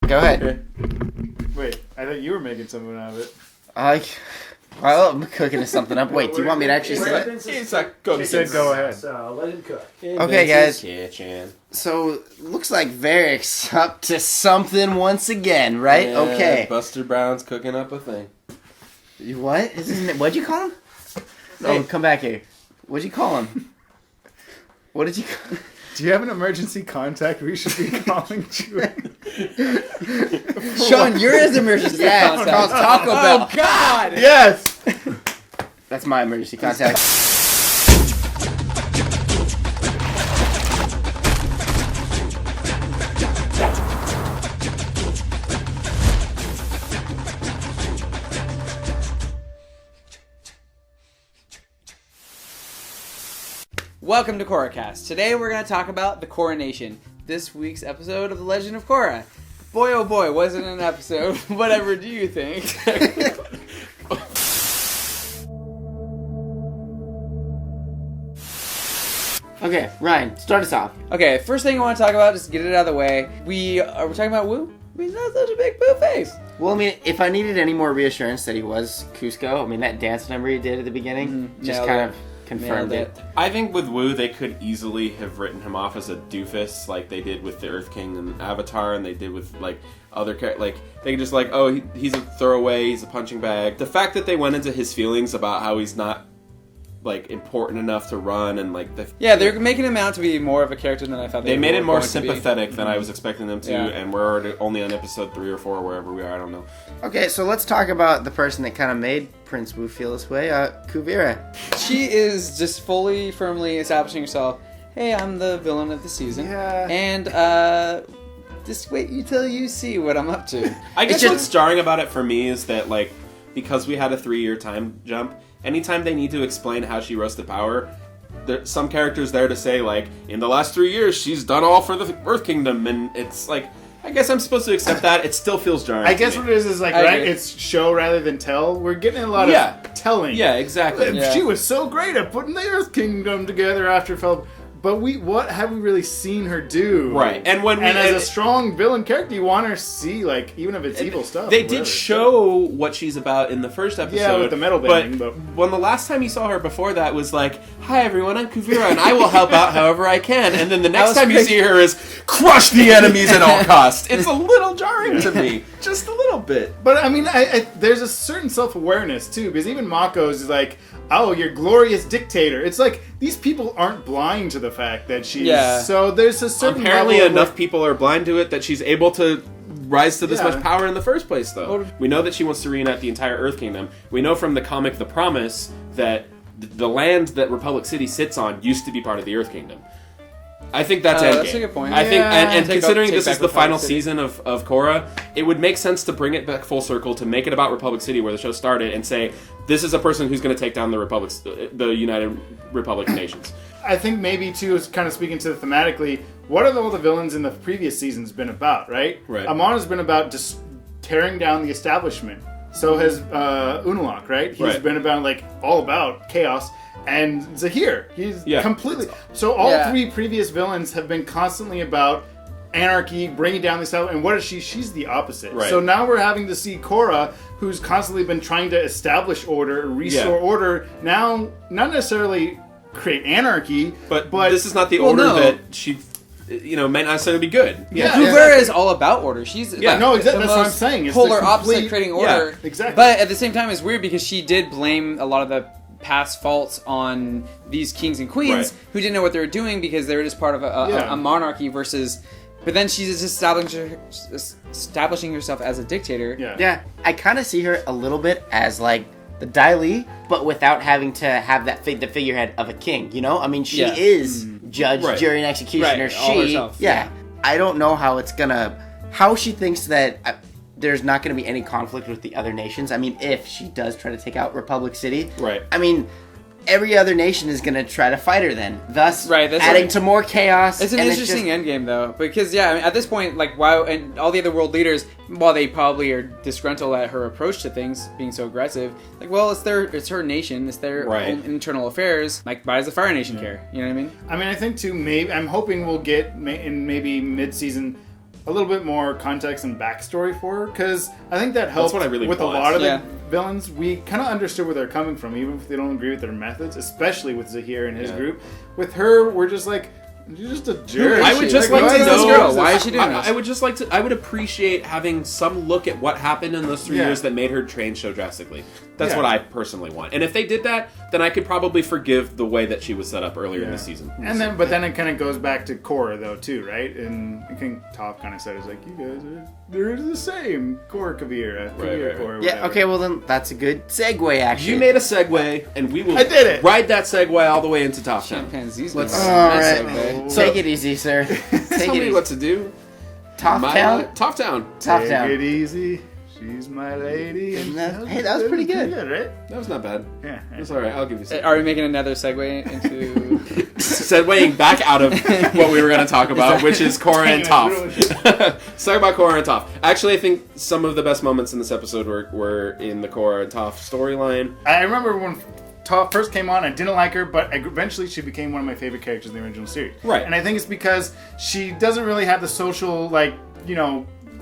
Go ahead. Wait, I thought you were making something out of it. Well, I'm cooking something up. Wait, do you want me to actually say it? He said go ahead. So let him cook. Okay, guys. Kitchen. So, looks like Varric's up to something once again, right? Yeah, Okay. Buster Brown's cooking up a thing. What? What'd you call him? Oh, come back here. What'd you call him? What did you call him? Do you have an emergency contact we should be calling you? Sean, you're his emergency Yeah, contact. it's called Taco Bell. Oh, God! Yes! That's my emergency contact. Welcome to KORRACAST. Today we're going to talk about the Coronation, this week's episode of The Legend of Korra. Boy, oh boy, was it an episode. Whatever do you think? Okay, Ryan, start us off. Okay, first thing I want to talk about, just get it out of the way. We're talking about Wu? He's not such a big boo face. Well, I mean, if I needed any more reassurance that he was Cusco, I mean, that dance number he did at the beginning just Nailed kind it. of confirmed Nailed it. I think with Wu, they could easily have written him off as a doofus, like they did with the Earth King and Avatar, and they did with like other like they could just like, oh, he's a throwaway, he's a punching bag. The fact that they went into his feelings about how he's not like important enough to run and like Yeah, they're making him out to be more of a character than I thought they made were it more going to be. sympathetic than I was expecting them to, Yeah. and we're already only on episode 3 or 4, wherever we are. I don't know. Okay, so let's talk about the person that kind of made Prince Wu feel this way, Kuvira. She is just fully, firmly establishing herself. Hey, I'm the villain of the season. Yeah. And, just wait until you see what I'm up to. I guess just- what's jarring about it for me is that, like, because we had a 3-year time jump, anytime they need to explain how she rose to power, there's some characters there to say, like, in the last 3 years, she's done all for the Earth Kingdom, and it's like, I guess I'm supposed to accept that. It still feels jarring. I to guess me. what it is like, I right? agree. It's show rather than tell. We're getting a lot Yeah. of telling. Yeah, exactly. Yeah. She was so great at putting the Earth Kingdom together after it fell. But what have we really seen her do? Right, and when as a strong villain character, you want her to see, like, even if it's evil stuff. They whatever. did show what she's about in the first episode. Yeah, with the metal bending, but- when the last time you saw her before that was like, "Hi everyone, I'm Kuvira, and I will help out however I can." And then the next time you see her is crush the enemies at all costs. It's a little jarring to me, just a little bit. But I mean, I there's a certain self-awareness too, because even Mako's is like, "Oh, you're glorious dictator." It's like these people aren't blind to the fact that she's. Yeah. So there's a certain Apparently, level of, enough like, people are blind to it that she's able to rise to this Yeah. much power in the first place, though. We know that she wants to reunite the entire Earth Kingdom. We know from the comic The Promise that the land that Republic City sits on used to be part of the Earth Kingdom. I think that's Endgame. That's a good point. I think, and Take considering back this is the Republic final City. season of Korra, it would make sense to bring it back full circle, to make it about Republic City, where the show started, and say, this is a person who's going to take down the United Republic of Nations. I think maybe too is kind of speaking to thematically. What have all the villains in the previous seasons been about? Right. Right. Amon has been about just tearing down the establishment. So has Unalaq. Right. He's Right. been about all about chaos. And Zahir, he's Yeah. completely. So all Yeah. 3 previous villains have been constantly about anarchy, bringing down the establishment. And what is she? She's the opposite. Right. So now we're having to see Korra, who's constantly been trying to establish order, restore Yeah. order. Now, not necessarily create anarchy, But this is not the Well, order no. that she, may not necessarily be good. Yeah. Kuvira is all about order. She's Yeah. like, No, exactly. the That's what I'm most saying. It's polar the opposite complete- creating yeah, order. exactly. But at the same time, it's weird because she did blame a lot of the past faults on these kings and queens Right. who didn't know what they were doing because they were just part of Yeah. a monarchy versus. But then she's just establishing herself as a dictator. Yeah. Yeah, I kind of see her a little bit as, like, the Dai Li, but without having to have that the figurehead of a king, you know? I mean, she Yeah. is judge, Right. jury, and executioner. Right, all herself. Yeah. I don't know how it's gonna... How she thinks that there's not gonna be any conflict with the other nations. I mean, if she does try to take out Republic City... Right. I mean... Every other nation is gonna try to fight her then, thus Right, that's adding right. to more chaos. It's an and interesting just- endgame, though, because I mean, at this point, like, wow, and all the other world leaders, while they probably are disgruntled at her approach to things being so aggressive, like, well, it's her nation, it's their Right. own internal affairs. Like, why does the Fire Nation care? You know what I mean? I mean, I think too. Maybe I'm hoping we'll get in maybe mid-season a little bit more context and backstory for her, because I think that helps what I really with want. a lot of Yeah. the villains. We kind of understood where they're coming from, even if they don't agree with their methods, especially with Zahir and his Yeah. group. With her, we're just like, you're just a jerk. I would just like why to is know this girl? Why is she doing I this? would just like to. I would appreciate having some look at what happened in those 3 Yeah. years that made her change so drastically. That's Yeah. what I personally want. And if they did that, then I could probably forgive the way that she was set up earlier in the season. And then, but then it kind of goes back to Korra though too, right? And I think Toph kind of said, "It's like you guys they're the same, Korra, Kavira, right. Korra." Yeah, whatever. okay, well then that's a good segue, actually. You made a segue, and we will I did it. ride that segue all the way into Top Town. Chimpanzees. Let's- gonna all mess right. up, man. Take it easy, sir. Take Tell it me easy. what to do. Top My Town? life- Top Town. Top Take Town. it easy. She's my lady. And Hey, that was pretty good. right? That was not bad. Yeah. That's all right. I'll give you some. Are we making another segue into? Segueing back out of what we were going to talk about, which is Korra and Toph. Let's talk about Korra and Toph. Actually, I think some of the best moments in this episode were in the Korra and Toph storyline. I remember when Toph first came on, I didn't like her, but eventually she became one of my favorite characters in the original series. Right. And I think it's because she doesn't really have the social, like,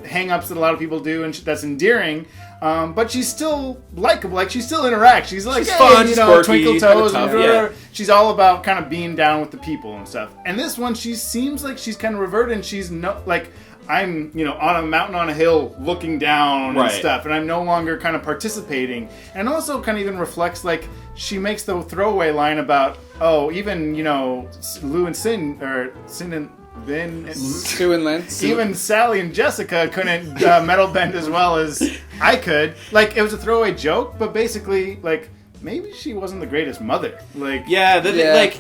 hang-ups that a lot of people do, and that's endearing. But she's still likable. Like, she still interacts. She's like, She's hey, fun, she's quirky, twinkle kinda toes. tough, and yeah. She's all about kind of being down with the people and stuff. And this one, she seems like she's kind of reverted, and she's I'm, on a mountain on a hill looking down and Right. stuff, and I'm no longer kind of participating. And also kind of even reflects, like, she makes the throwaway line about, even, Lou and Sin and Ben, Sue and Lynn. even Sally and Jessica couldn't metal bend as well as I could. Like, it was a throwaway joke, but basically, like, maybe she wasn't the greatest mother. Like, Yeah, Yeah.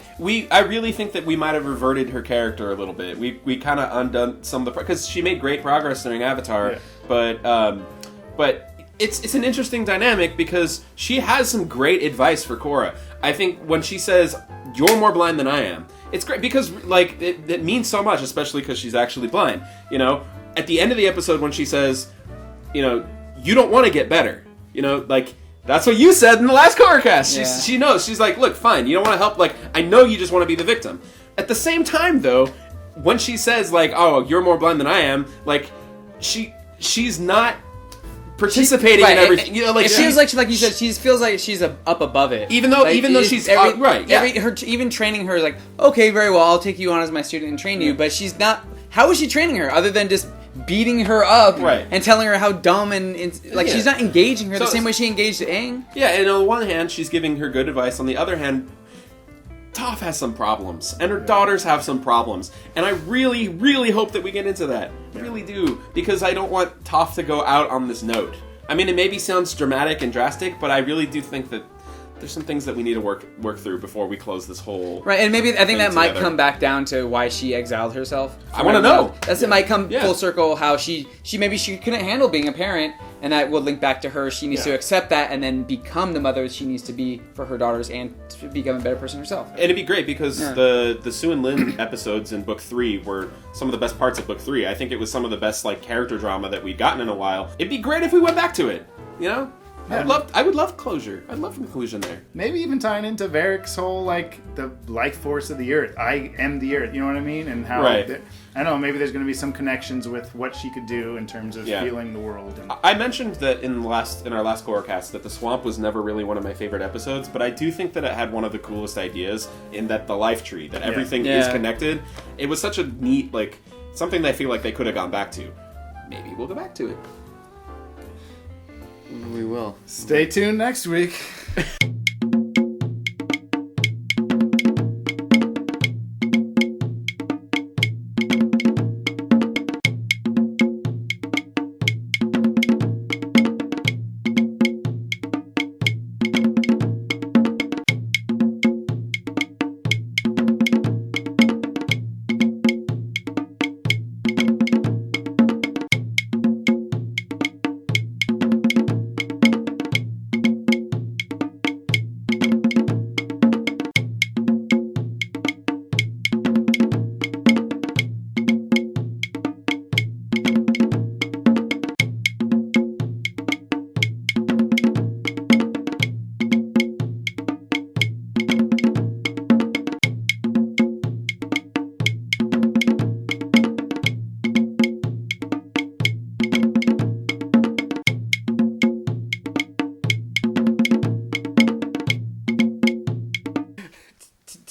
I really think that we might have reverted her character a little bit. We kind of undone some of the because she made great progress during Avatar, Yeah. but it's an interesting dynamic because she has some great advice for Korra. I think when she says, "You're more blind than I am," it's great because it means so much, especially because she's actually blind. At the end of the episode when she says, "You don't want to get better," That's what you said in the last KORRACAST. Yeah. She knows. She's like, look, fine, you don't want to help. Like, I know you just want to be the victim. At the same time, though, when she says, like, oh, you're more blind than I am, like, she's not participating in everything. It feels like you said, she feels like she's up above it. Even though she's right, yeah. Even training her is like, okay, very well, I'll take you on as my student and train you. But she's not. How is she training her other than just beating her up and telling her how dumb and she's not engaging her the same way she engaged Aang? Yeah, and on the one hand, she's giving her good advice. On the other hand, Toph has some problems, and her daughters have some problems, and I really, really hope that we get into that. I really do, because I don't want Toph to go out on this note. I mean, it maybe sounds dramatic and drastic, but I really do think that there's some things that we need to work through before we close this whole Right, and maybe I think that might together. come back down to why she exiled herself. I want to know. It might come Yeah. full circle how she maybe she couldn't handle being a parent, and that will link back to her. She needs to accept that and then become the mother she needs to be for her daughters and to become a better person herself. And it'd be great because the Sue and Lin episodes in Book 3 were some of the best parts of Book 3. I think it was some of the best character drama that we'd gotten in a while. It'd be great if we went back to it. I would love closure. I'd love conclusion there. Maybe even tying into Varric's whole, the life force of the Earth. I am the Earth, you know what I mean? And how, I don't know, maybe there's going to be some connections with what she could do in terms of healing the world. And I mentioned that in our last KORRACAST that the swamp was never really one of my favorite episodes, but I do think that it had one of the coolest ideas in that the life tree, that everything is connected. It was such a neat, something that I feel like they could have gone back to. Maybe we'll go back to it. We will. Stay tuned next week.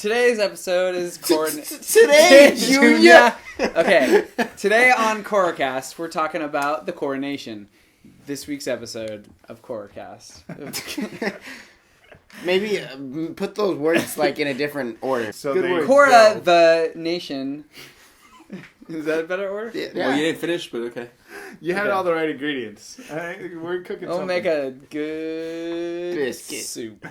Today's episode is Today, Junior. Okay, today on KORRACAST, we're talking about the Coronation. This week's episode of KORRACAST. Maybe put those words like in a different order. So Good they word. Korra, the nation. Is that a better order? Yeah. Well, you didn't finish, but okay. You had Okay. all the right ingredients. We're cooking I'll something. make a good Biscuit. soup.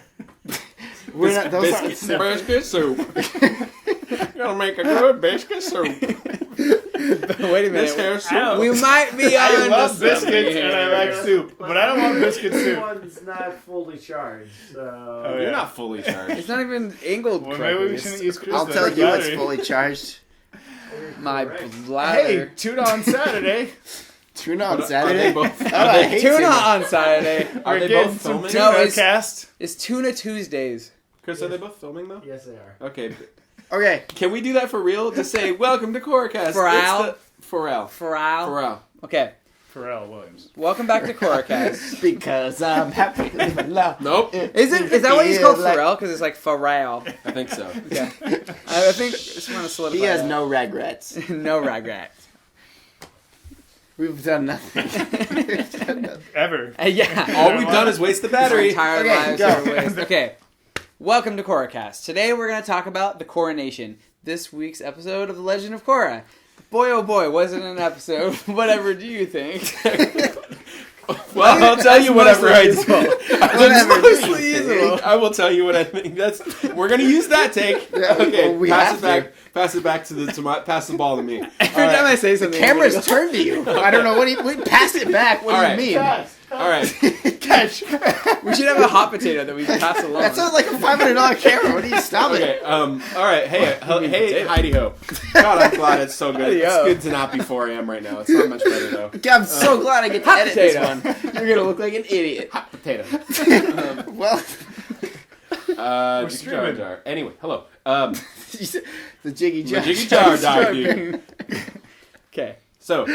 We're not, those Biscuit, aren't- biscuit soup. Gonna make a good biscuit soup. Wait a This minute. here soup. We might be I on love to biscuits something and I here. like soup, but I don't want biscuit This soup. one's not fully charged, so... Oh, You're yeah. not fully charged. It's not even angled Well, correctly. maybe we shouldn't use Chris. I'll tell you it's fully charged. My Hey, bladder. tuna on Saturday. Tuna on Are Saturday. they both? Oh, Are I they, hate Tuna on Saturday. are We're they getting both some filming? tuna No, it's- cast. It's Tuna Tuesdays. Chris, are they both filming though? Yes, they are. Okay. Okay. Can we do that for real? Just say welcome to KORRACAST. Pharrell? Pharrell. Pharrell. Pharrell. Okay. Pharrell Williams. Welcome back to KORRACAST. Because I'm happy to live alone. Nope. Is that why he's called Like- Pharrell? Because it's like Pharrell. I think so. Okay. I think just want to solidify. He has that. no regrets. no regrets. We've done nothing. We've done nothing. Ever. Yeah. All we've done is waste the battery. Our entire Okay, lives go. are waste. Okay. Welcome to KORRACAST. Today we're going to talk about the Coronation. This week's episode of The Legend of Korra. Boy, oh boy, was it an episode? Whatever do you think? Well, I'll tell you whatever I do. Whatever. mostly usable. I will tell you what I think. We're gonna use that take. Yeah, Okay, well, we pass have it back. Pass it back pass the ball to me. Every time I say something, Camera's turned to you. I don't know what pass it back. What All do right. you mean? All right. Catch. we should have a hot potato that we can pass along. That sounds like a $500 camera. What do you stop Okay. it? All right. Hey, mean hey, potato? Heidi ho. God, I'm glad it's so good. Heidi-ho. It's good to not be 4 a.m. right now. It's not much better though. Okay, I'm so glad I get to Hot edit this potato. one. You're gonna look like an idiot. Hot potato. Well, Jiggy Jar streaming. Jar. Anyway, hello. the jiggy The jar. Jiggy Jar Jar, dude. Okay. So,